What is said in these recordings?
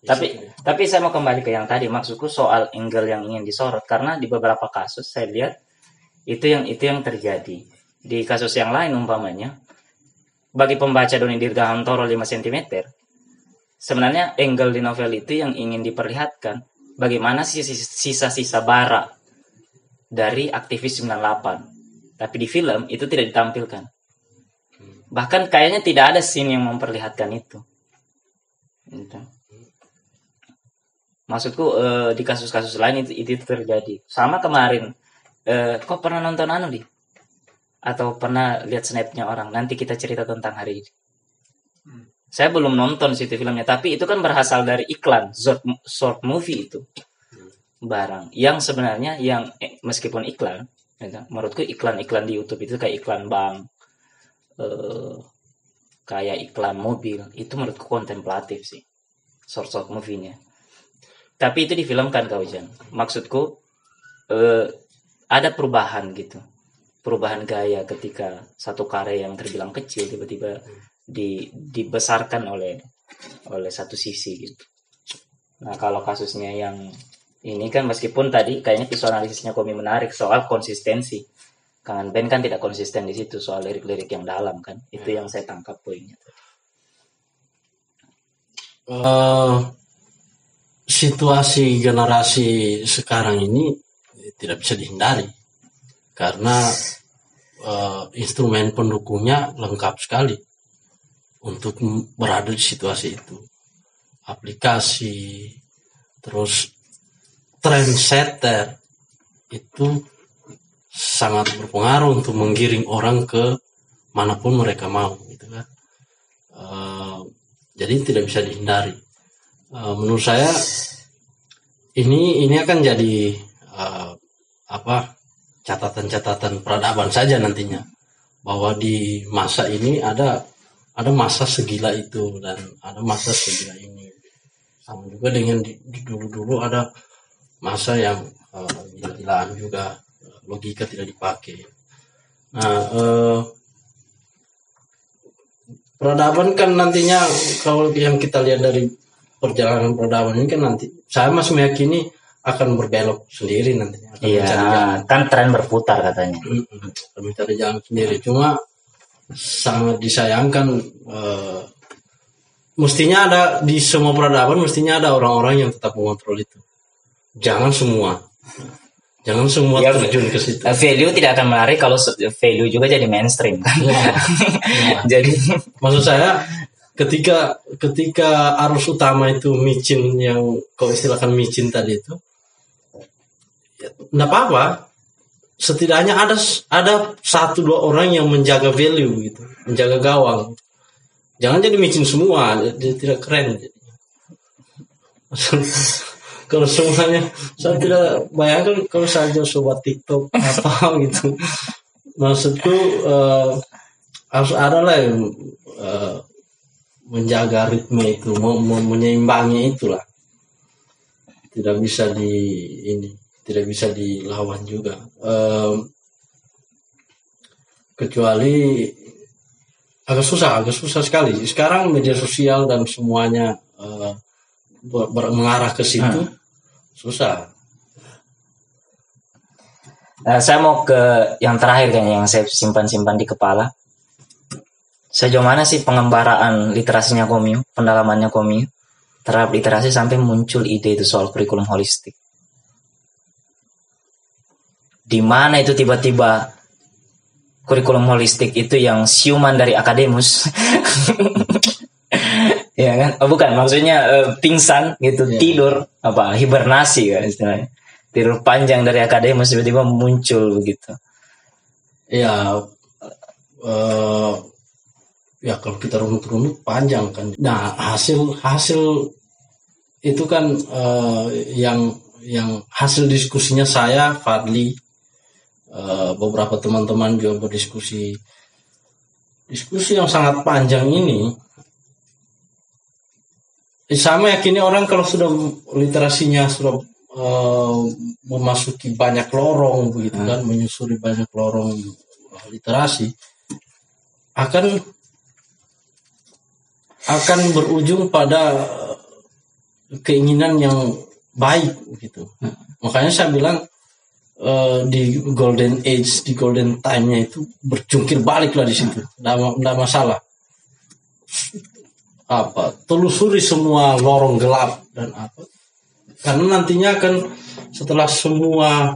Tapi saya mau kembali ke yang tadi, maksudku soal angle yang ingin disorot, karena di beberapa kasus saya lihat itu yang terjadi. Di kasus yang lain umpamanya, bagi pembaca Doni Dirgahantoro 5 cm, sebenarnya angle di novel itu yang ingin diperlihatkan bagaimana sisa-sisa bara dari aktivis 98. Tapi di film itu tidak ditampilkan. Bahkan kayaknya tidak ada scene yang memperlihatkan itu. Gitu. Maksudku di kasus-kasus lain itu terjadi. Sama kemarin, kok pernah nonton di? Atau pernah lihat snapnya orang? Nanti kita cerita tentang hari ini. Saya belum nonton situ filmnya, tapi itu kan berasal dari iklan short movie itu. Barang yang sebenarnya yang meskipun iklan, gitu, menurutku iklan-iklan di YouTube itu kayak iklan bank, kayak iklan mobil, itu menurutku kontemplatif sih short movie-nya. Tapi itu difilmkan Kak Ujan. Maksudku ada perubahan gitu, perubahan gaya ketika satu karya yang terbilang kecil tiba-tiba dibesarkan oleh satu sisi gitu. Nah kalau kasusnya yang ini kan meskipun tadi kayaknya visual analisisnya Komi menarik soal konsistensi. Kangen band kan tidak konsisten di situ soal lirik-lirik yang dalam kan. Itu yang saya tangkap poinnya. Situasi generasi sekarang ini tidak bisa dihindari karena instrumen pendukungnya lengkap sekali untuk berada di situasi itu. Aplikasi, terus trendsetter itu sangat berpengaruh untuk menggiring orang ke manapun mereka mau, gitu kan. Jadi tidak bisa dihindari. Menurut saya ini akan jadi catatan-catatan peradaban saja nantinya, bahwa di masa ini ada masa segila itu dan ada masa segila ini. Sama juga dengan di dulu ada masa yang gila-gilaan juga, logika tidak dipakai. Nah, peradaban kan nantinya, kalau yang kita lihat dari perjalanan peradaban ini kan nanti saya masih meyakini akan berbelok sendiri nantinya. Iya, kan tren berputar katanya. Akan mencari jalan sendiri. Cuma sangat disayangkan, mestinya ada di semua peradaban, mestinya ada orang-orang yang tetap mengontrol itu. Jangan semua ya, terjun ke situ. Value tidak akan menarik kalau value juga jadi mainstream. Ya. Jadi maksud saya ketika arus utama itu micin, yang kau istilahkan micin tadi itu, ya, enggak apa-apa. Setidaknya ada 1-2 orang yang menjaga value gitu, menjaga gawang. Jangan jadi micin semua, jadi tidak keren jadinya. Kalau semuanya, saya tidak bayangkan kalau saja sobat TikTok apa gitu. Maksudku harus ada lah yang menjaga ritme itu, menyeimbangi itulah. Tidak bisa tidak bisa dilawan juga. Kecuali agak susah sekali. Sekarang media sosial dan semuanya mengarah ke situ. Susah. Saya mau ke yang terakhir kayaknya, yang saya simpan di kepala. Sejauh mana sih pengembaraan literasinya Komyu, pendalamannya Komyu terhadap literasi sampai muncul ide itu soal kurikulum holistik? Di mana itu tiba-tiba kurikulum holistik itu yang siuman dari akademus? Ya kan? Oh, bukan, maksudnya pingsan gitu, tidur, hibernasi kan istilahnya. Tidur panjang dari akademus tiba-tiba muncul begitu. Ya, ya kalau kita runut panjang kan. Nah, hasil itu kan yang hasil diskusinya saya, Fadli, beberapa teman-teman juga berdiskusi yang sangat panjang ini. Sama yakini orang kalau sudah literasinya sudah memasuki banyak lorong begitu kan, menyusuri banyak lorong literasi, akan berujung pada keinginan yang baik gitu. Makanya saya bilang di golden age, di golden time-nya itu berjungkir balik lah di situ. Nggak masalah. Telusuri semua lorong gelap dan apa. Karena nantinya akan setelah semua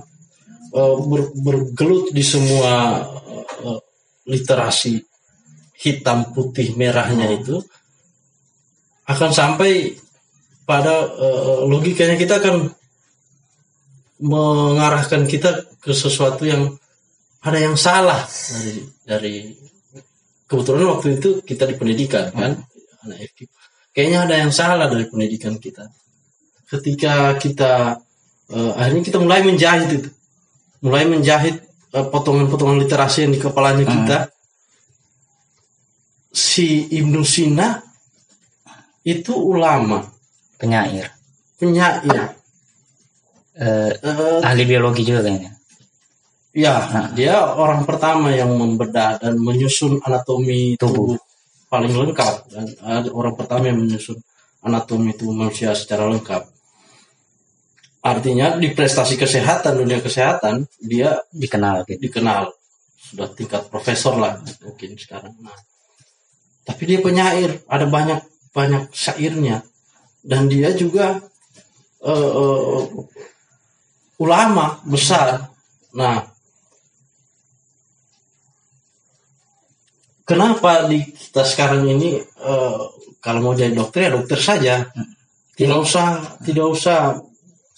bergelut di semua literasi hitam, putih, merahnya itu akan sampai pada logikanya kita akan mengarahkan kita ke sesuatu yang ada yang salah dari kebetulan waktu itu kita di pendidikan kan, anak FK. Kayaknya ada yang salah dari pendidikan kita. Ketika kita akhirnya kita mulai menjahit potongan-potongan literasi yang di kepalanya kita. Si Ibnu Sina itu ulama, penyair. Ahli biologi juga kayaknya. Ya, dia orang pertama yang membedah dan menyusun anatomi tubuh paling lengkap, dan orang pertama yang menyusun anatomi tubuh manusia secara lengkap. Artinya di prestasi kesehatan, dunia kesehatan dia dikenal sudah tingkat profesor lah mungkin sekarang. Nah, tapi dia penyair, ada banyak syairnya, dan dia juga ulama besar. Nah, kenapa di kita sekarang ini kalau mau jadi dokter ya dokter saja, tidak usah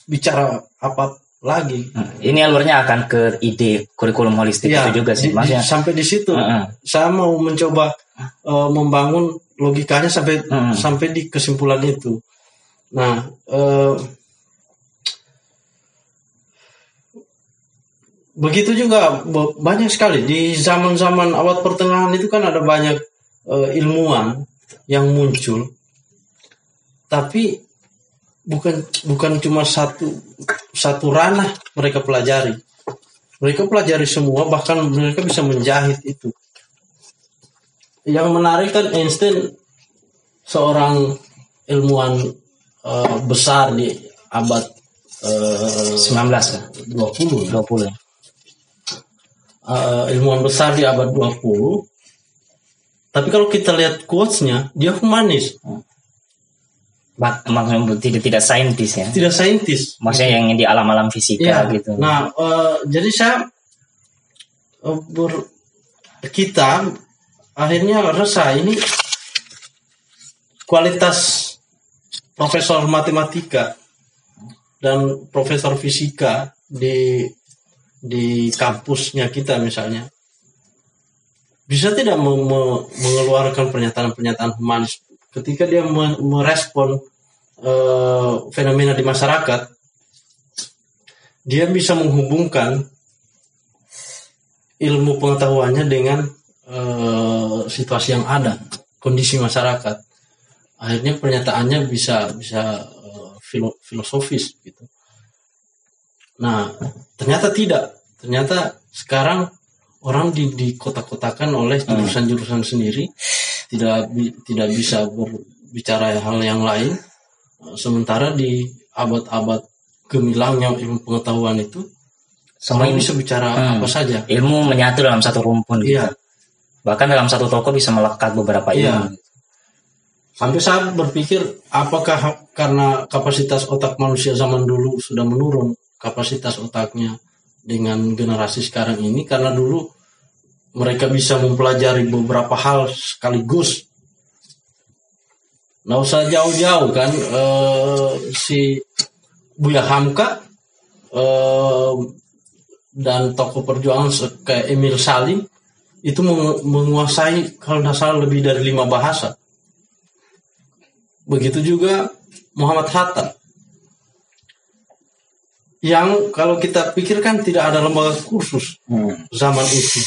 bicara apa lagi. Ini alurnya akan ke ide kurikulum holistik ya, itu juga sih, sampai di situ. Saya mau mencoba membangun logikanya sampai di kesimpulan itu. Nah, begitu juga banyak sekali di zaman-zaman abad pertengahan itu kan ada banyak ilmuwan yang muncul, tapi bukan cuma satu ranah mereka pelajari. Mereka pelajari semua, bahkan mereka bisa menjahit itu. Yang menarik kan Einstein, seorang ilmuwan besar di abad 19 kan? 20. Ilmuwan besar di abad 20. Tapi kalau kita lihat quotes-nya, dia humanis. Maksudnya tidak saintis ya? Tidak saintis. Maksudnya yang di alam-alam fisika gitu. Nah, jadi saya kita akhirnya resah, ini kualitas profesor matematika dan profesor fisika di kampusnya kita misalnya bisa tidak mengeluarkan pernyataan-pernyataan humanis ketika dia merespon fenomena di masyarakat. Dia bisa menghubungkan ilmu pengetahuannya dengan situasi yang ada, kondisi masyarakat. Akhirnya pernyataannya bisa filosofis gitu. Nah, ternyata tidak. Ternyata sekarang orang di kotak-kotakan oleh jurusan-jurusan sendiri, tidak bisa berbicara hal yang lain. Sementara di abad-abad gemilangnya ilmu pengetahuan itu semua bisa bicara apa saja. Ilmu menyatu dalam satu rumpun gitu. Iya. Bahkan dalam satu toko bisa melekat beberapa ilmu. Sampai saya berpikir, apakah karena kapasitas otak manusia zaman dulu sudah menurun kapasitas otaknya dengan generasi sekarang ini, karena dulu mereka bisa mempelajari beberapa hal sekaligus. Nggak usah jauh-jauh kan, si Buya Hamka dan tokoh perjuangan kayak Emil Salim itu menguasai kalau tidak salah lebih dari 5 bahasa. Begitu juga Muhammad Hatta, yang kalau kita pikirkan tidak ada lembaga kursus zaman itu.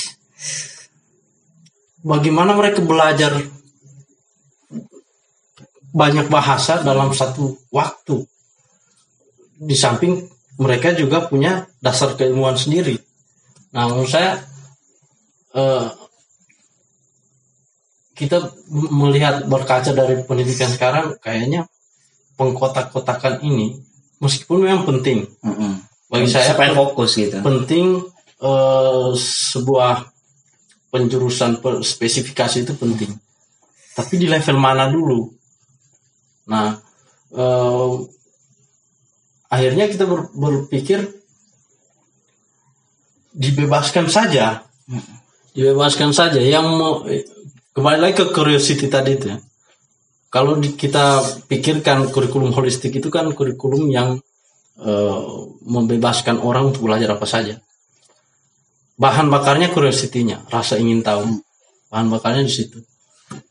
Bagaimana mereka belajar banyak bahasa dalam satu waktu. Di samping mereka juga punya dasar keilmuan sendiri. Nah, menurut saya kita melihat berkaca dari pendidikan sekarang, kayaknya pengkotak-kotakan ini meskipun memang penting bagi saya, supaya fokus gitu. Penting sebuah penjurusan spesifikasi itu penting, tapi di level mana dulu? Nah, akhirnya kita berpikir dibebaskan saja, yang mau kembali lagi ke curiosity tadi itu ya. Kalau kita pikirkan kurikulum holistik itu kan kurikulum yang membebaskan orang untuk belajar apa saja. Bahan bakarnya curiosity-nya, rasa ingin tahu. Bahan bakarnya di situ.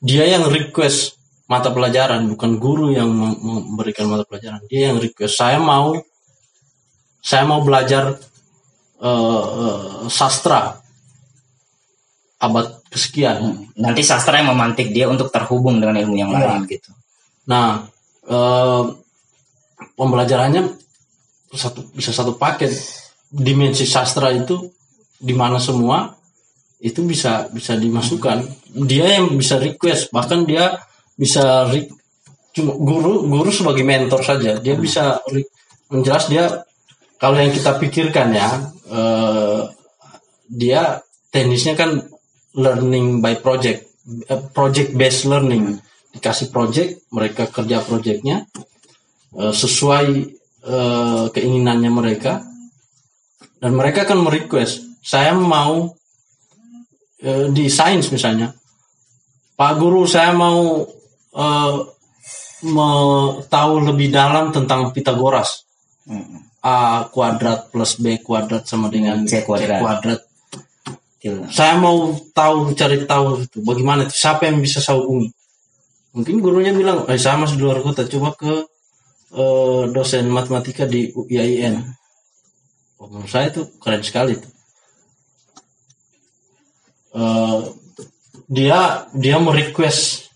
Dia yang request mata pelajaran, bukan guru yang memberikan mata pelajaran. Dia yang request, saya mau belajar sastra abad kesekian. Nanti sastra yang memantik dia untuk terhubung dengan ilmu yang lain gitu. Nah, pembelajarannya bisa satu paket. Dimensi sastra itu di mana semua itu bisa dimasukkan. Dia yang bisa request, bahkan dia bisa cuma guru sebagai mentor saja. Dia bisa menjelas, dia kalau yang kita pikirkan ya, dia teknisnya kan learning by project based learning. Dikasih project, mereka kerja projectnya sesuai keinginannya mereka, dan mereka akan merequest, saya mau di sains misalnya, Pak Guru saya mau tahu lebih dalam tentang Pitagoras. A kuadrat plus B kuadrat sama dengan C kuadrat. Saya mau cari tahu itu bagaimana itu, siapa yang bisa saya hubungi. Mungkin gurunya bilang, saya masih di luar kota, coba ke dosen matematika di UIAIN. Menurut saya itu keren sekali itu. Dia merequest,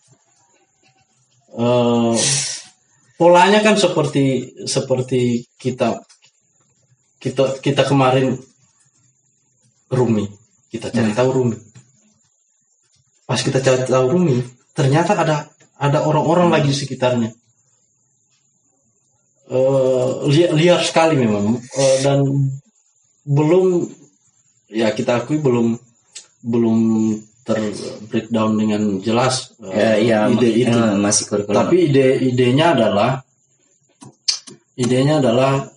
polanya kan seperti kita kemarin Rumi, kita cari tahu Rumi. Pas kita cari tahu Rumi, ternyata ada orang-orang lagi di sekitarnya. Liar sekali memang, dan belum, ya kita akui belum breakdown dengan jelas ide itu. Masih kurikulum. Tapi idenya adalah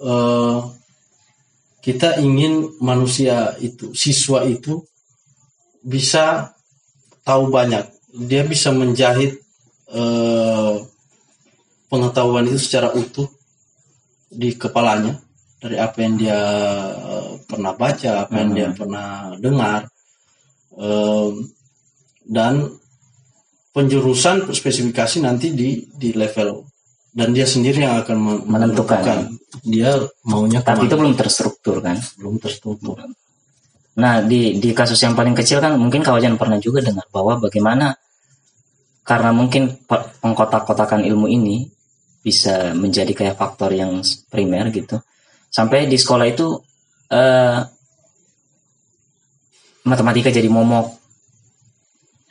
kita ingin manusia itu, siswa itu bisa tahu banyak. Dia bisa menjahit pengetahuan itu secara utuh di kepalanya, dari apa yang dia pernah baca, apa yang dia pernah dengar, dan penjurusan spesifikasi nanti di level, dan dia sendiri yang akan menentukan dia maunya kemana. Tapi itu belum terstruktur kan? Belum terstruktur. Nah, di kasus yang paling kecil kan mungkin Kak Wajan pernah juga dengar bahwa bagaimana karena mungkin pengkotak-kotakan ilmu ini bisa menjadi kayak faktor yang primer gitu. Sampai di sekolah itu matematika jadi momok.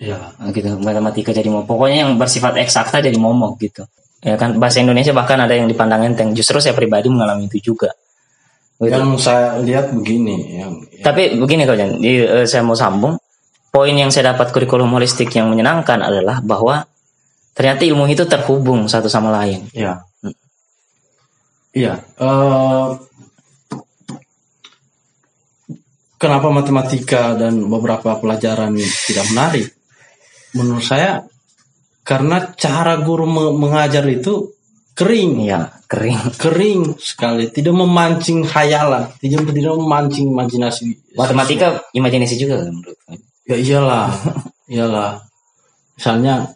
Ya, gitu. Matematika jadi momok. Pokoknya yang bersifat eksakta jadi momok gitu. Ya kan, bahasa Indonesia bahkan ada yang dipandang enteng. Justru saya pribadi mengalami itu juga. Gitu. Yang saya lihat begini, Tapi begini Kak Wajan, saya mau sambung. Poin yang saya dapat kurikulum holistik yang menyenangkan adalah bahwa ternyata ilmu itu terhubung satu sama lain. Ya. Iya. Kenapa matematika dan beberapa pelajaran tidak menarik? Menurut saya karena cara guru mengajar itu kering. Ya, kering. Kering sekali, tidak memancing khayalan, tidak memancing imajinasi. Matematika imajinasi juga kan menurut saya. Ya iyalah. Misalnya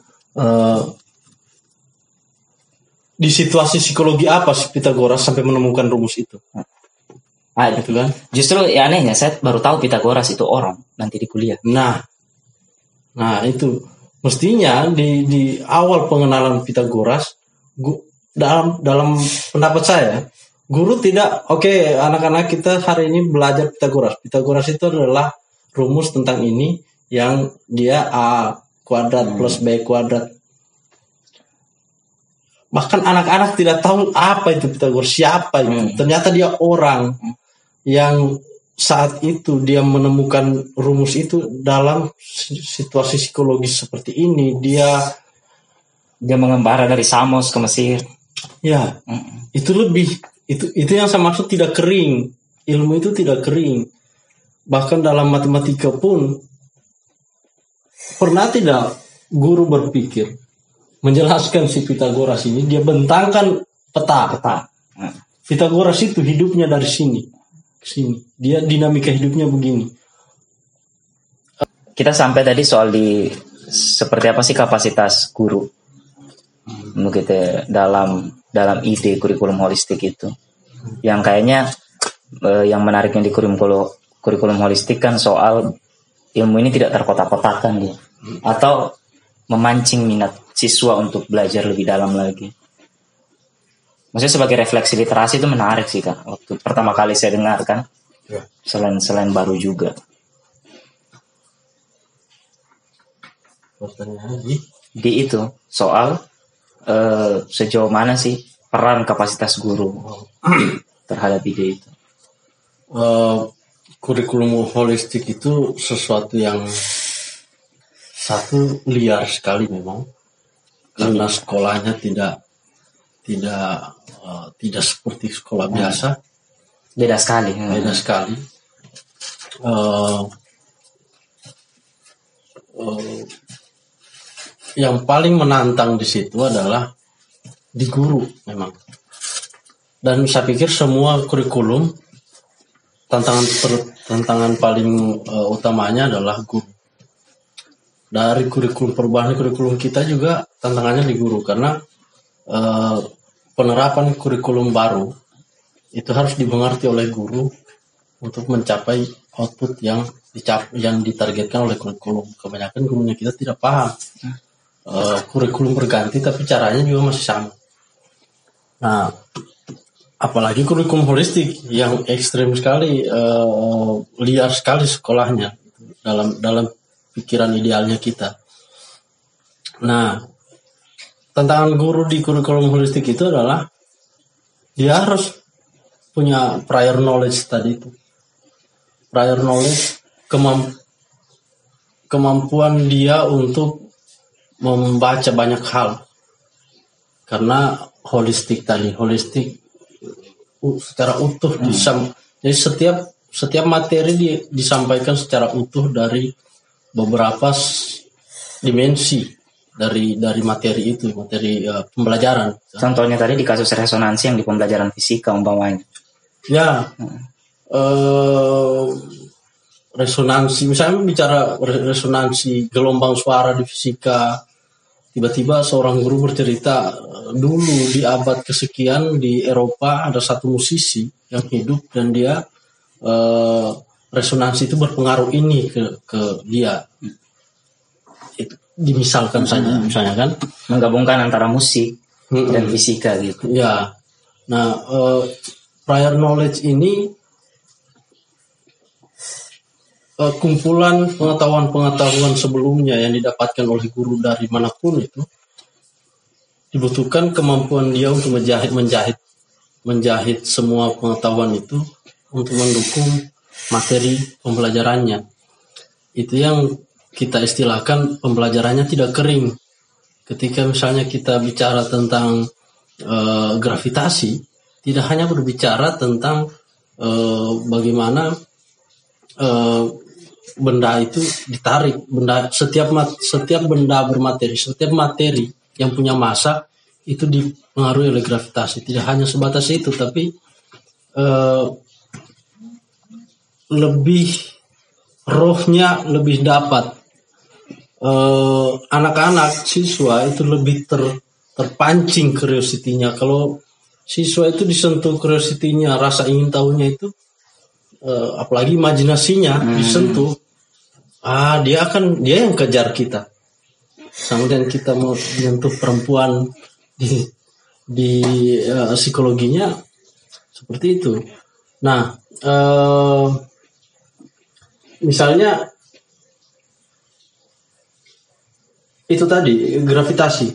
di situasi psikologi apa sih Pitagoras sampai menemukan rumus itu? Gitu kan? Justru ya anehnya saya baru tahu Pitagoras itu orang nanti di kuliah. Nah itu mestinya di awal pengenalan Pitagoras, dalam pendapat saya, guru tidak anak-anak kita hari ini belajar Pitagoras. Pitagoras itu adalah rumus tentang ini yang dia A kuadrat plus B kuadrat. Bahkan anak-anak tidak tahu apa itu Pitagoras, siapa itu. Ternyata dia orang yang saat itu dia menemukan rumus itu dalam situasi psikologis seperti ini. Dia mengembara dari Samos ke Mesir. Ya, itu lebih itu yang saya maksud, tidak kering. Ilmu itu tidak kering. Bahkan dalam matematika pun pernah tidak guru berpikir menjelaskan si Pitagoras ini, dia bentangkan peta. Pitagoras itu hidupnya dari sini ke sini. Dia dinamika hidupnya begini. Kita sampai tadi soal di seperti apa sih kapasitas guru gitu dalam ide kurikulum holistik itu. Yang kayaknya yang menariknya di kurikulum holistik kan soal ilmu ini tidak terkotak-kotakan dia, atau memancing minat siswa untuk belajar lebih dalam lagi. Maksudnya sebagai refleksi literasi itu menarik sih Kak. Waktu pertama kali saya dengar kan, selain baru juga. Di itu soal sejauh mana sih peran kapasitas guru terhadap ide itu. Kurikulum holistik itu sesuatu yang satu liar sekali memang, karena sekolahnya tidak seperti sekolah biasa. Beda sekali. Yang paling menantang di situ adalah di guru memang. Dan saya pikir semua kurikulum tantangan paling utamanya adalah guru. Dari kurikulum perubahan kurikulum kita juga tantangannya di guru, karena penerapan kurikulum baru itu harus dimengerti oleh guru untuk mencapai output yang ditargetkan oleh kurikulum. Kebanyakan gurunya kita tidak paham. Kurikulum berganti tapi caranya juga masih sama. Nah, apalagi kurikulum holistik yang ekstrem sekali, liar sekali sekolahnya dalam pikiran idealnya kita. Nah, tantangan guru di kurikulum holistik itu adalah dia harus punya prior knowledge tadi itu. Prior knowledge, kemampuan dia untuk membaca banyak hal. Karena holistik secara utuh jadi setiap materi disampaikan secara utuh dari beberapa dimensi dari materi itu, pembelajaran. Contohnya tadi di kasus resonansi yang di pembelajaran fisika umpamanya. Ya, resonansi, misalnya bicara resonansi gelombang suara di fisika, tiba-tiba seorang guru bercerita, dulu di abad kesekian di Eropa ada satu musisi yang hidup dan dia resonansi itu berpengaruh ini ke dia. Itu dimisalkan saja, misalnya kan, menggabungkan antara musik dan fisika gitu. Ya, nah prior knowledge ini kumpulan pengetahuan sebelumnya yang didapatkan oleh guru dari manapun itu, dibutuhkan kemampuan dia untuk menjahit semua pengetahuan itu untuk mendukung materi pembelajarannya. Itu yang kita istilahkan pembelajarannya tidak kering. Ketika misalnya kita bicara tentang gravitasi, tidak hanya berbicara tentang bagaimana benda itu ditarik, setiap benda bermateri, setiap materi yang punya massa itu dipengaruhi oleh gravitasi. Tidak hanya sebatas itu, tapi lebih rohnya lebih dapat. Anak-anak siswa itu lebih terpancing curiosity-nya. Kalau siswa itu disentuh curiosity-nya, rasa ingin tahunya itu, apalagi imajinasinya disentuh, dia yang kejar kita. Kemudian kita mau menyentuh perempuan di psikologinya seperti itu. Nah, misalnya itu tadi gravitasi.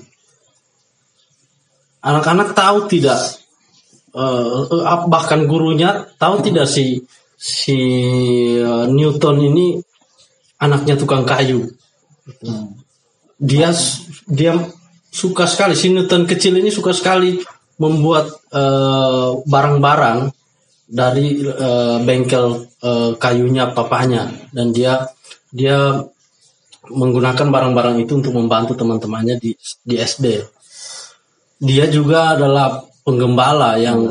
anak-anak tahu tidak, bahkan gurunya tahu tidak si Newton ini anaknya tukang kayu. Dia suka sekali, si Newton kecil ini suka sekali membuat barang-barang dari bengkel kayunya papanya, dan dia menggunakan barang-barang itu untuk membantu teman-temannya di SD. Dia juga adalah penggembala yang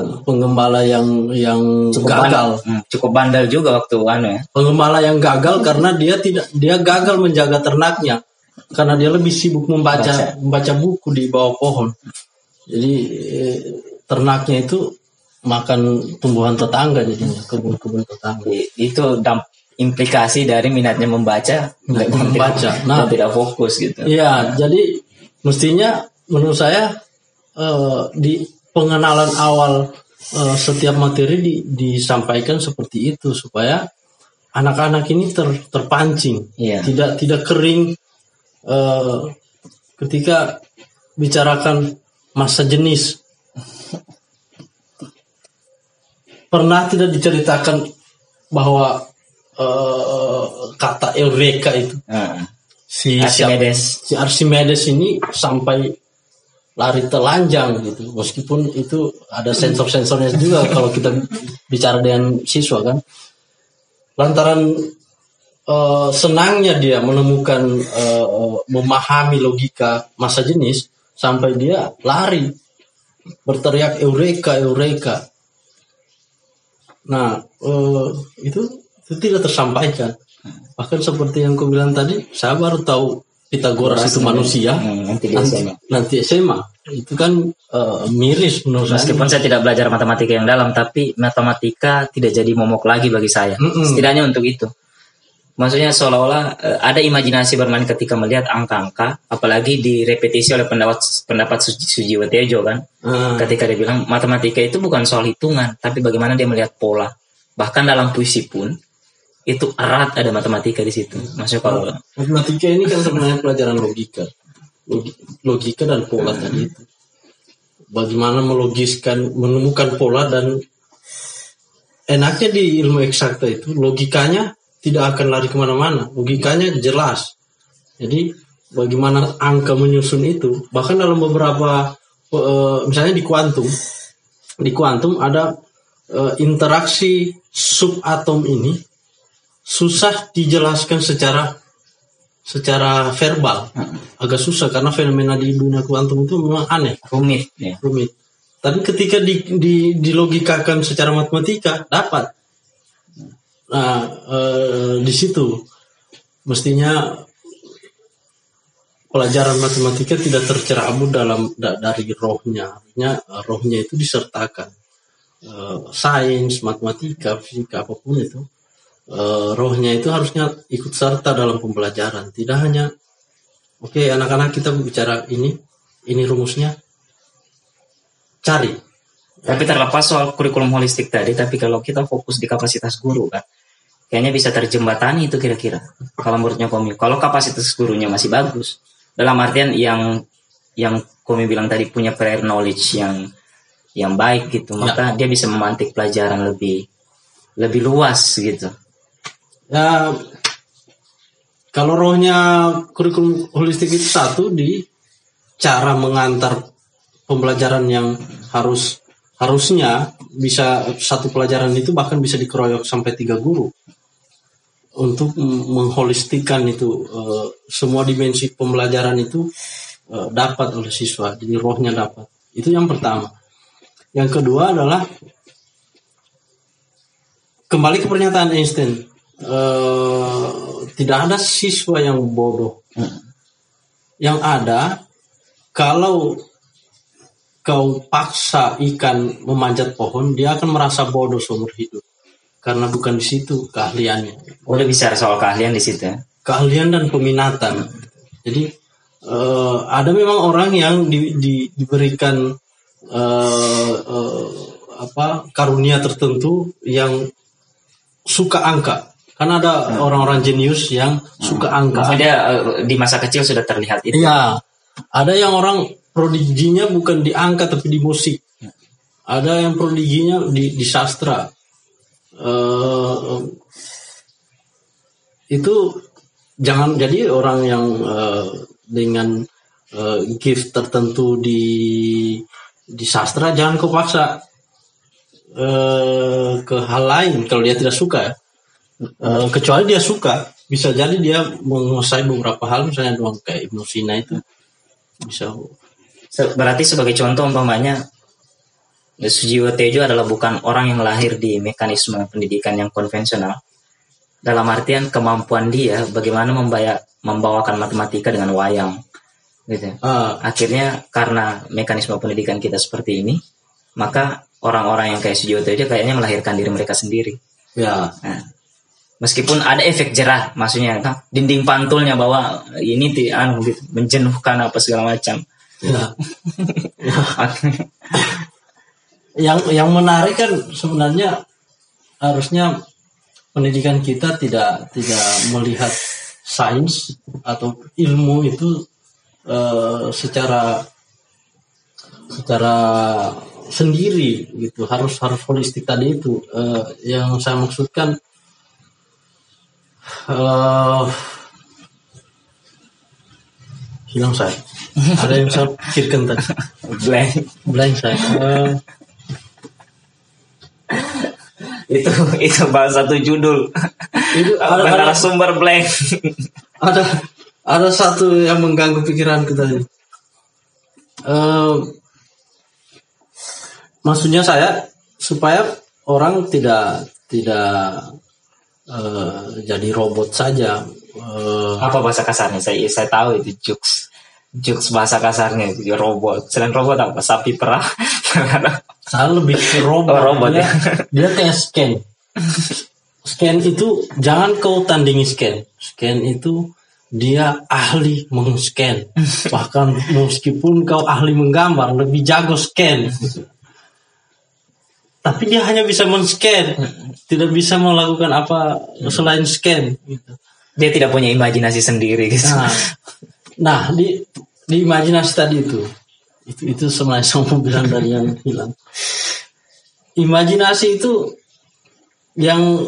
gagal. Cukup bandel juga waktu ya. Penggembala yang gagal karena dia gagal menjaga ternaknya karena dia lebih sibuk membaca buku di bawah pohon. Jadi ternaknya itu makan tumbuhan tetangga, jadinya kebun-kebun tetangga. Itu implikasi dari minatnya membaca. Nah, tidak fokus gitu. Iya, jadi mestinya menurut saya di pengenalan awal setiap materi disampaikan seperti itu supaya anak-anak ini terpancing, tidak kering ketika bicarakan masa jenis. Pernah tidak diceritakan bahwa kata Eureka itu si Archimedes ini sampai lari telanjang gitu, meskipun itu ada sensor-sensornya juga kalau kita bicara dengan siswa kan, lantaran senangnya dia menemukan memahami logika masa jenis sampai dia lari berteriak Eureka, Eureka. Nah itu tidak tersampaikan. Bahkan seperti yang kau bilang tadi, saya baru tahu Pitagoras itu manusia nanti SMA. Itu kan miris menurut saya. Meskipun saya tidak belajar matematika yang dalam, tapi matematika tidak jadi momok lagi bagi saya. Setidaknya untuk itu. Maksudnya seolah-olah ada imajinasi bermain ketika melihat angka-angka, apalagi direpetisi oleh pendapat Sujiwo Tejo kan. Ketika dia bilang matematika itu bukan soal hitungan, tapi bagaimana dia melihat pola. Bahkan dalam puisi pun itu erat ada matematika di situ. Maksudnya kalau matematika ini kan sebenarnya pelajaran logika dan pola tadi itu. Bagaimana menemukan pola, dan enaknya di ilmu eksakta itu logikanya tidak akan lari kemana-mana, logikanya jelas. Jadi bagaimana angka menyusun itu, bahkan dalam beberapa misalnya di kuantum ada interaksi subatom ini susah dijelaskan secara verbal, agak susah karena fenomena di dunia kuantum itu memang aneh, rumit. Tapi ketika dilogikakan secara matematika dapat. Nah, di situ mestinya pelajaran matematika tidak tercerabut dari rohnya. Artinya rohnya itu disertakan. Sains, matematika, fisika, apapun itu. Rohnya itu harusnya ikut serta dalam pembelajaran. Tidak hanya oke, anak-anak kita bicara ini rumusnya, cari. Tapi terlepas soal kurikulum holistik tadi, tapi kalau kita fokus di kapasitas guru kan, kayaknya bisa terjembatani itu kira-kira. Kalau menurutnya Komi, kalau kapasitas gurunya masih bagus, dalam artian yang Komi bilang tadi punya prior knowledge yang baik gitu, maka dia bisa memantik pelajaran lebih luas gitu. Ya, kalau rohnya kurikulum holistik itu satu di cara mengantar pembelajaran yang harusnya bisa satu pelajaran itu bahkan bisa dikeroyok sampai 3 guru untuk mengholistikan itu semua dimensi pembelajaran itu dapat oleh siswa, jadi rohnya dapat. Itu yang pertama. Yang kedua adalah kembali ke pernyataan Einstein. Tidak ada siswa yang bodoh. Yang ada, kalau kau paksa ikan memanjat pohon, dia akan merasa bodoh seumur hidup karena bukan di situ keahliannya. Udah bicara soal keahlian di situ ya? Keahlian dan peminatan. Jadi ada memang orang yang diberikan karunia tertentu yang suka angka. Karena ada orang-orang jenius yang suka angka. Maksudnya di masa kecil sudah terlihat itu. Iya. Ada yang orang prodiginya bukan di angka tapi di musik. Ada yang prodiginya di sastra. Itu jangan jadi orang yang dengan gift tertentu di sastra, jangan kau paksa ke hal lain kalau dia tidak suka. Kecuali dia suka, bisa jadi dia menguasai beberapa hal, misalnya doang kayak Ibnu Sina itu bisa. Berarti sebagai contoh umpamanya Sujiwo Tejo adalah bukan orang yang lahir di mekanisme pendidikan yang konvensional. Dalam artian kemampuan dia bagaimana membawakan matematika dengan wayang, gitu. Akhirnya karena mekanisme pendidikan kita seperti ini, maka orang-orang yang kayak Sujiwo Tejo kayaknya melahirkan diri mereka sendiri. Ya. Nah, meskipun ada efek jerah, maksudnya kan dinding pantulnya bahwa ini gitu, menjenuhkan apa segala macam. Ya. Yang menarik kan sebenarnya harusnya pendidikan kita tidak melihat sains atau ilmu itu secara sendiri gitu, harus holistik tadi itu. Yang saya maksudkan hilang saya. Ada yang saya pikirkan tadi. Blank saya. itu bahasa satu judul. Itu ada sumber blank. Ada satu yang mengganggu pikiranku tadi. Maksudnya saya supaya orang tidak jadi robot saja. Apa bahasa kasarnya? Saya tahu itu jokes bahasa kasarnya itu robot. Selain robot apa? Sapi perah. Saya lebih ke robot. Robot ya. Dia kayak scan. Scan itu jangan kau tandingi scan. Scan itu dia ahli meng-scan. Bahkan meskipun kau ahli menggambar, lebih jago scan. Tapi dia hanya bisa men-scan, tidak bisa melakukan apa selain scan. Dia tidak punya imajinasi sendiri gitu. Nah di imajinasi tadi itu sebenarnya saya bilang dari yang hilang. Imajinasi itu yang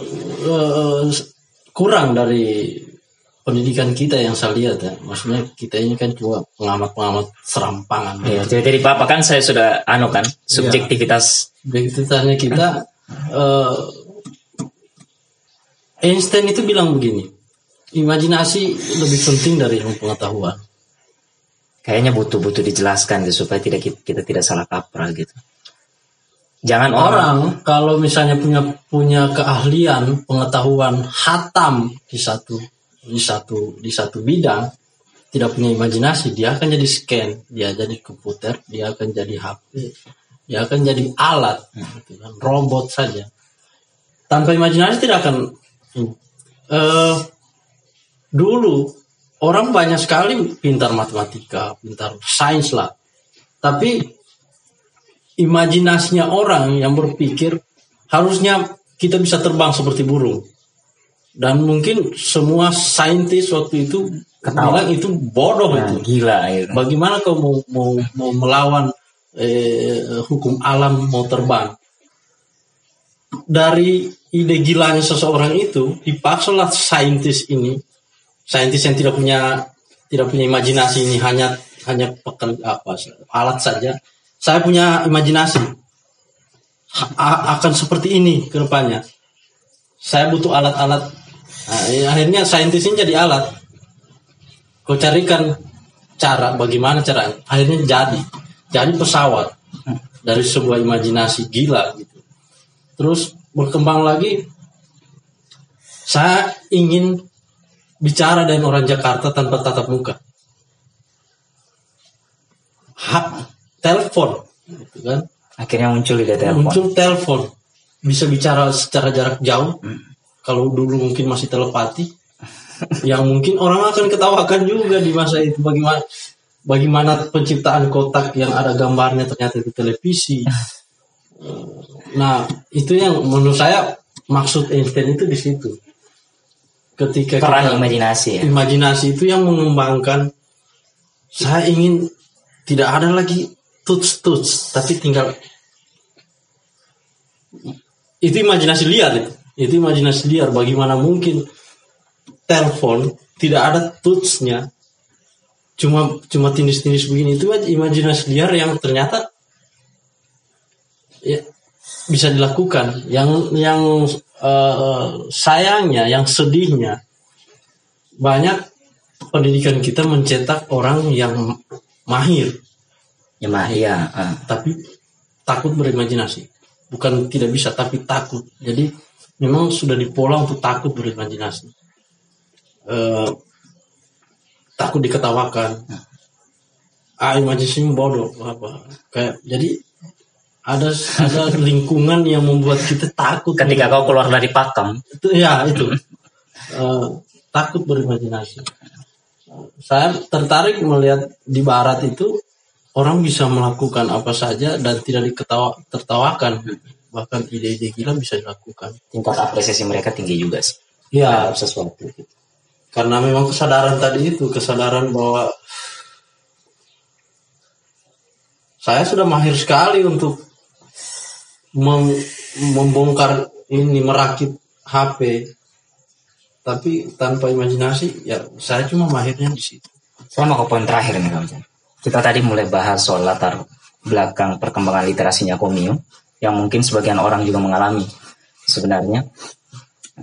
kurang dari pendidikan kita yang saya lihat ya. Maksudnya kita ini kan cuma pengamat serampangan. Iya, jadi Bapak kan saya sudah kan subjektivitasnya kita. Einstein itu bilang begini, imajinasi lebih penting dari ilmu pengetahuan. Kayaknya butuh dijelaskan gitu, supaya kita tidak salah kaprah gitu. Jangan orang kalau misalnya punya keahlian, pengetahuan hatam di satu bidang, tidak punya imajinasi, dia akan jadi scan, dia jadi komputer, dia akan jadi HP, dia akan jadi alat, gitu kan, robot saja. Tanpa imajinasi tidak akan. Dulu orang banyak sekali pintar matematika, pintar sains lah, tapi imajinasinya orang yang berpikir harusnya kita bisa terbang seperti burung. Dan mungkin semua saintis waktu itu bilang itu bodoh, itu gila gitu. Bagaimana kau mau melawan hukum alam, mau terbang? Dari ide gilanya seseorang itu dipaksalah saintis yang tidak punya imajinasi ini, hanya alat saja. Saya punya imajinasi akan seperti ini ke depannya. Saya butuh alat-alat. Akhirnya saintis ini jadi alat. Kau carikan cara, bagaimana caranya. Akhirnya jadi pesawat dari sebuah imajinasi gila gitu. Terus berkembang lagi. Saya ingin bicara dengan orang Jakarta tanpa tatap muka. Telepon, gitu kan? Akhirnya muncul telepon. Muncul telepon, bisa bicara secara jarak jauh. Kalau dulu mungkin masih telepati, yang mungkin orang akan ketawakan juga di masa itu. Bagaimana penciptaan kotak yang ada gambarnya ternyata itu televisi. Nah, itu yang menurut saya maksud Einstein itu di situ. Ketika peran imajinasi ya. Imajinasi itu yang mengembangkan. Saya ingin tidak ada lagi touch, tapi tinggal itu imajinasi liar itu. Itu imajinasi liar. Bagaimana mungkin telepon tidak ada touch-nya, cuma tindis-tindis begini. Itu imajinasi liar yang ternyata ya, bisa dilakukan. Yang sayangnya, yang sedihnya, banyak pendidikan kita mencetak orang yang mahir, tapi takut berimajinasi. Bukan tidak bisa, tapi takut. Jadi memang sudah dipola untuk takut berimajinasi. Takut diketawakan. Imajinasi bodoh apa. Kayak jadi ada lingkungan yang membuat kita takut. Ketika kau keluar dari pakem. Itu. Takut berimajinasi. Saya tertarik melihat di barat itu orang bisa melakukan apa saja dan tidak tertawakan. Bahkan ide-ide gila bisa dilakukan. Tingkat apresiasi mereka tinggi juga sih. Ya, sesuatu. Karena memang kesadaran tadi itu, kesadaran bahwa saya sudah mahir sekali untuk membongkar ini, merakit HP. Tapi tanpa imajinasi, ya saya cuma mahirnya di situ. Saya mau ke poin terakhir nih, kawan. Kita tadi mulai bahas soal latar belakang perkembangan literasinya Komio, yang mungkin sebagian orang juga mengalami sebenarnya.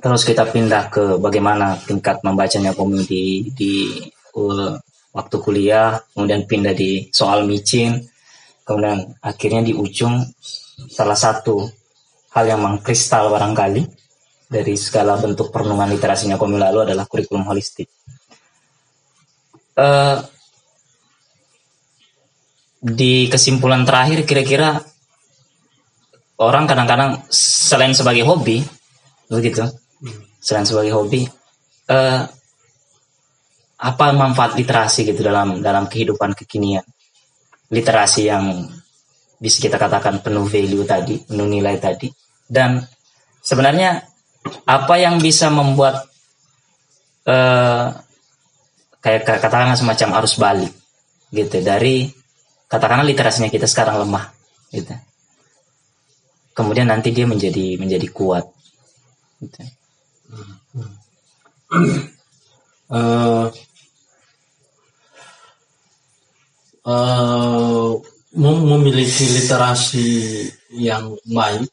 Terus kita pindah ke bagaimana tingkat membacanya Komio di waktu kuliah, kemudian pindah di soal micin, kemudian akhirnya di ujung salah satu hal yang mengkristal barangkali dari segala bentuk perenungan literasinya Komio lalu adalah kurikulum holistik. Di kesimpulan terakhir, kira-kira orang kadang-kadang selain sebagai hobi, begitu, selain sebagai hobi, apa manfaat literasi gitu dalam kehidupan kekinian? Literasi yang bisa kita katakan penuh value tadi, penuh nilai tadi, dan sebenarnya apa yang bisa membuat kayak katakanlah semacam arus balik gitu dari katakanlah literasinya kita sekarang lemah gitu, kemudian nanti dia menjadi kuat gitu. Memiliki literasi yang baik,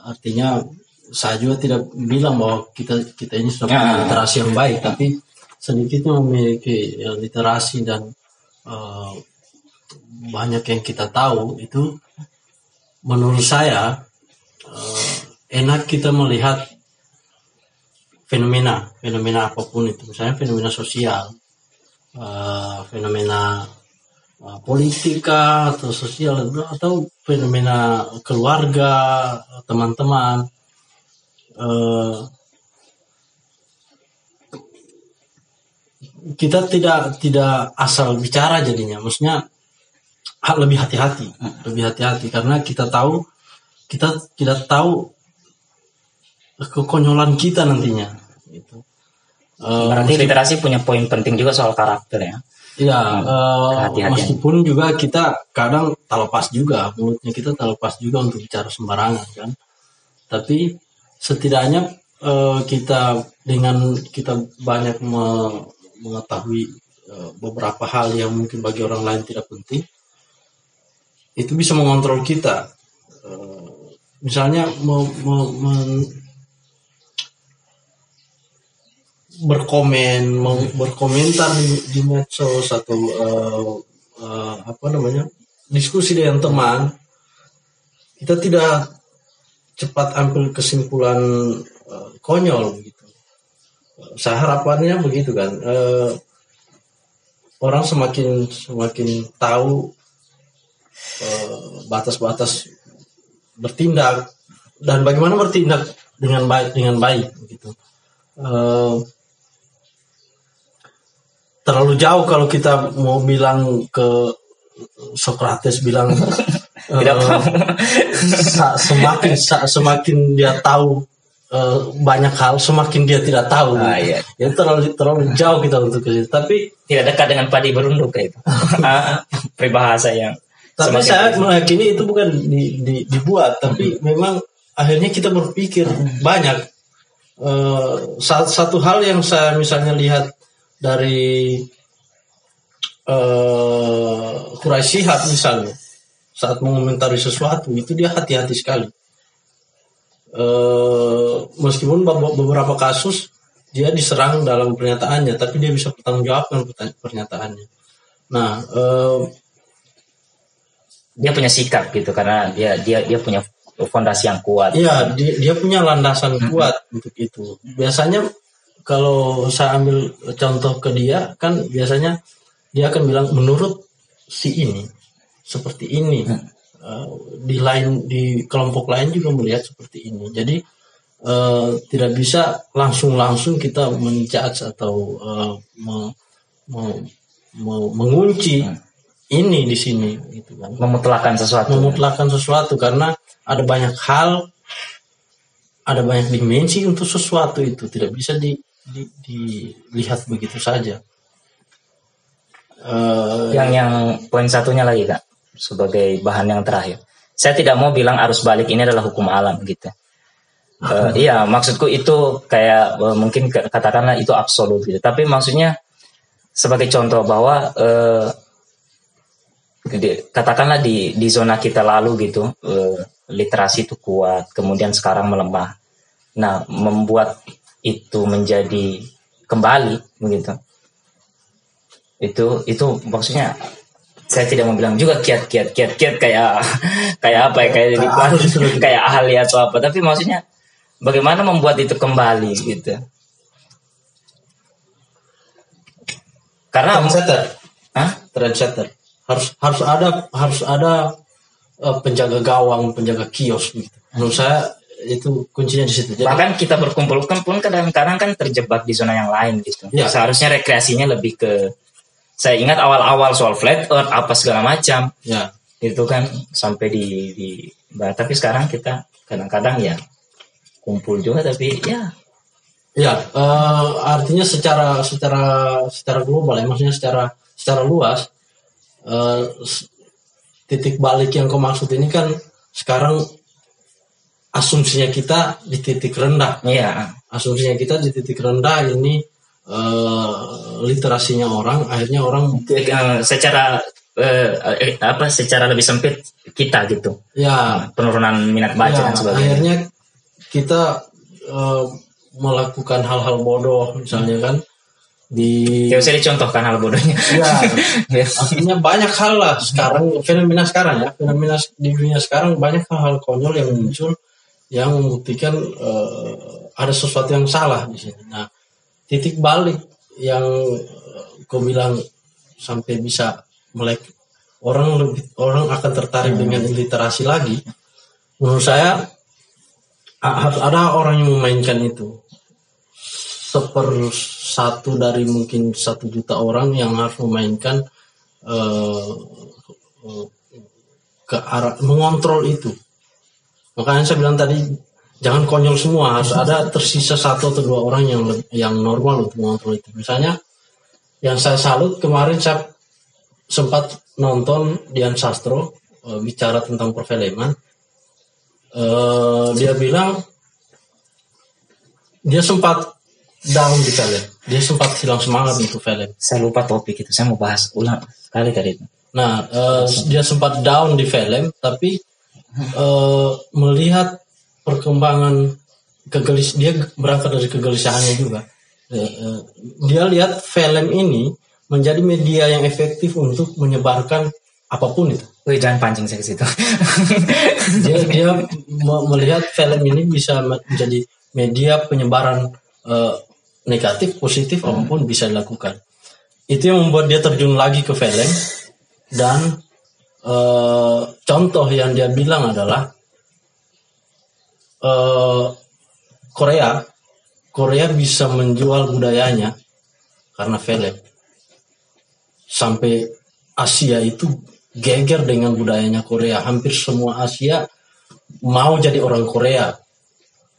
artinya saya juga tidak bilang bahwa kita ini sudah punya literasi yang baik, tapi sedikitnya memiliki literasi dan banyak yang kita tahu itu, menurut saya enak kita melihat fenomena apapun itu, misalnya fenomena sosial, fenomena politika atau sosial, atau fenomena keluarga, teman-teman. Kita tidak asal bicara jadinya, maksudnya lebih hati-hati karena kita tidak tahu kekonyolan kita nantinya gitu. Berarti literasi punya poin penting juga soal karakter ya. Iya, meskipun juga kita kadang terlepas juga, mulutnya kita terlepas juga untuk bicara sembarangan kan. Tapi setidaknya kita banyak mengetahui beberapa hal yang mungkin bagi orang lain tidak penting, itu bisa mengontrol kita. Misalnya berkomentar di medsos atau diskusi dengan teman, kita tidak cepat ambil kesimpulan konyol gitu. Saya harapannya begitu kan, orang semakin tahu batas-batas bertindak dan bagaimana bertindak dengan baik gitu. Terlalu jauh kalau kita mau bilang ke Socrates bilang semakin dia tahu banyak hal, semakin dia tidak tahu. Iya. Ya terlalu jauh kita untuk ke situ. Tapi Tidak dekat dengan padi berunduk kayak itu. Peribahasa yang tapi semakin saya meyakini itu bukan dibuat, tapi memang akhirnya kita berpikir banyak. Satu hal yang saya misalnya lihat dari Quraisy Shihab misalnya, saat mengomentari sesuatu itu dia hati-hati sekali. Meskipun beberapa kasus dia diserang dalam pernyataannya, tapi dia bisa bertanggung jawabkan pernyataannya. Nah, dia punya sikap gitu karena dia punya fondasi yang kuat. iya, dia punya landasan kuat untuk itu. Biasanya kalau saya ambil contoh ke dia, kan biasanya dia akan bilang menurut si ini seperti ini. Di kelompok lain juga melihat seperti ini. Jadi tidak bisa langsung kita menjudge atau mengunci ini di sini gitu kan. Memutlakkan sesuatu karena ada banyak hal, ada banyak dimensi untuk sesuatu itu, tidak bisa dilihat begitu saja. Yang poin satunya lagi Kak, sebagai bahan yang terakhir, saya tidak mau bilang arus balik ini adalah hukum alam gitu. Iya, maksudku itu kayak mungkin katakanlah itu absolut gitu. Tapi maksudnya sebagai contoh bahwa katakanlah di zona kita lalu gitu, literasi itu kuat, kemudian sekarang melemah. Nah, membuat itu menjadi kembali begitu. Itu maksudnya saya tidak mau bilang juga kiat kayak apa ya, kayak ahli atau apa, tapi maksudnya bagaimana membuat itu kembali gitu. Karena trendsetter harus ada penjaga gawang, penjaga kios gitu. Menurut saya itu kuncinya di situ. Jadi, bahkan kita berkumpul pun kadang-kadang kan terjebak di zona yang lain gitu. Ya. Seharusnya rekreasinya lebih ke, saya ingat awal-awal soal flat earth apa segala macam. Ya. Itu kan sampai di tapi sekarang kita kadang-kadang ya kumpul juga tapi ya. Ya, artinya secara global ya, maksudnya secara luas, titik balik yang kau maksud ini kan sekarang asumsinya kita di titik rendah. Iya. Asumsinya kita di titik rendah ini, literasinya orang, akhirnya orang secara secara lebih sempit kita gitu. Ya. Penurunan minat baca dan sebagainya. Akhirnya kita melakukan hal-hal bodoh misalnya kan Tidak usah dicontohkan hal bodohnya. Ya, artinya banyak hal lah sekarang, fenomena di dunia sekarang banyak hal konyol yang muncul yang membuktikan ada sesuatu yang salah di sini. Nah, titik balik yang kau bilang sampai bisa melek orang akan tertarik dengan literasi lagi. Menurut saya harus ada orang yang memainkan itu. 1/1 dari mungkin 1 juta orang yang harus memainkan ke arah mengontrol itu. Makanya saya bilang tadi jangan konyol semua, harus ada tersisa 1 atau 2 orang yang normal untuk mengontrol itu. Misalnya yang saya salut kemarin, saya sempat nonton Dian Sastro bicara tentang perfilman. Dia bilang dia sempat down di film, dia sempat hilang semangat untuk film. Saya lupa topik itu, saya mau bahas ulang kali tadi itu. Nah, dia sempat down di film, tapi melihat perkembangan dia berangkat dari kegelisahannya juga. Dia lihat film ini menjadi media yang efektif untuk menyebarkan apapun itu. Wih, jangan pancing saya ke situ. dia melihat film ini bisa menjadi media penyebaran negatif, positif, apapun bisa dilakukan. Itu yang membuat dia terjun lagi ke film. Dan contoh yang dia bilang adalah Korea bisa menjual budayanya karena film. Sampai Asia itu geger dengan budayanya Korea. Hampir semua Asia mau jadi orang Korea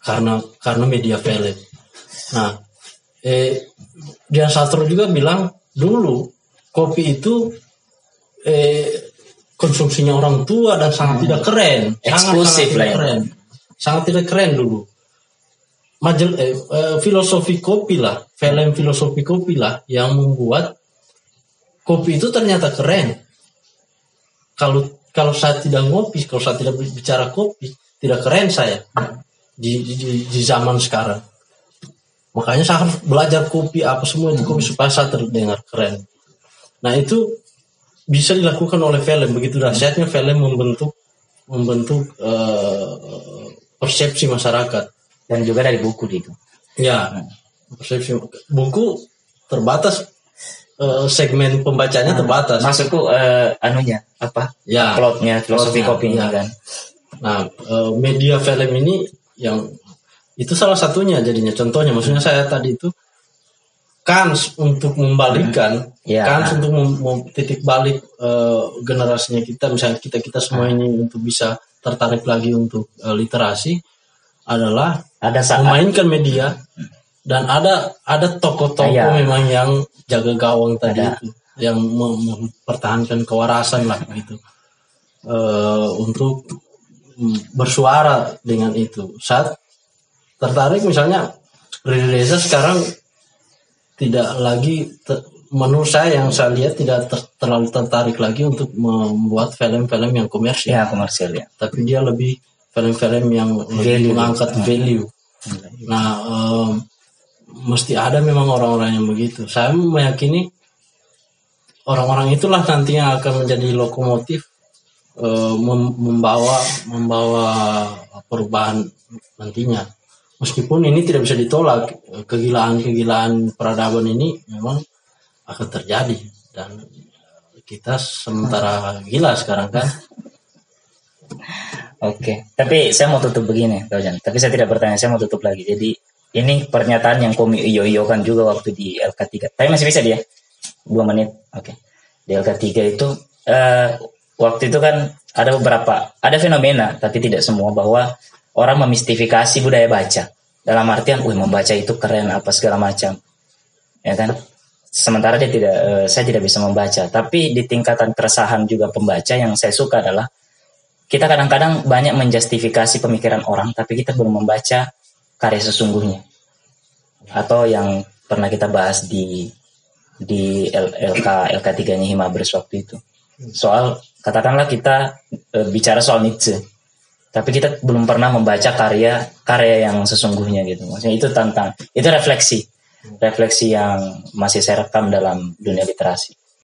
karena media film. Nah, Dian Sastro juga bilang dulu kopi itu konsumsinya orang tua dan sangat tidak keren, eksklusif lah ya. Sangat tidak keren dulu. Filosofi kopi lah, film filosofi kopi lah yang membuat kopi itu ternyata keren. Kalau saya tidak ngopi, kalau saya tidak bicara kopi, tidak keren saya di zaman sekarang. Makanya saya harus belajar kopi apa semua di kopi supaya saya terdengar keren. Nah itu bisa dilakukan oleh film. Begitu dahsyatnya film membentuk persepsi masyarakat. Dan juga dari buku itu. Ya, persepsi buku terbatas, segmen pembacanya terbatas. Maksudku anunya apa? Ya, plotnya, filosofi kopinya kan. Nah, media film ini yang itu salah satunya jadinya. Contohnya, maksudnya saya tadi itu kans untuk membalikkan, kans untuk titik balik generasinya kita, misalnya kita semua ini untuk bisa tertarik lagi untuk literasi adalah memainkan media dan ada tokoh-tokoh memang yang jaga gawang tadi itu, yang mempertahankan kewarasan lah gitu, untuk bersuara dengan itu. Saat tertarik misalnya Riri Reza sekarang tidak lagi menurut saya, yang saya lihat tidak terlalu tertarik lagi untuk membuat film-film yang komersial. Ya, komersial ya. Tapi dia lebih film-film yang lebih mengangkat value. Nah, mesti ada memang orang-orang yang begitu. Saya meyakini orang-orang itulah nantinya akan menjadi lokomotif, membawa perubahan nantinya. Meskipun ini tidak bisa ditolak, kegilaan peradaban ini memang akan terjadi dan kita sementara gila sekarang kan. Oke, tapi saya mau tutup begini, Kak Jan. Tapi saya tidak bertanya, saya mau tutup lagi. Jadi ini pernyataan yang Komi iyo kan juga waktu di LK3. Tapi masih bisa dia 2 menit. Oke. Di LK3 itu waktu itu kan ada fenomena, tapi tidak semua, bahwa orang memistifikasi budaya baca. Dalam artian, membaca itu keren apa segala macam. Ya kan? Sementara saya tidak bisa membaca. Tapi di tingkatan keresahan juga pembaca yang saya suka adalah kita kadang-kadang banyak menjustifikasi pemikiran orang, tapi kita belum membaca karya sesungguhnya. Atau yang pernah kita bahas di LK3-nya Himabers waktu itu. Soal, katakanlah kita bicara soal Nietzsche, tapi kita belum pernah membaca karya yang sesungguhnya gitu. Maksudnya itu refleksi yang masih saya rekam dalam dunia literasi.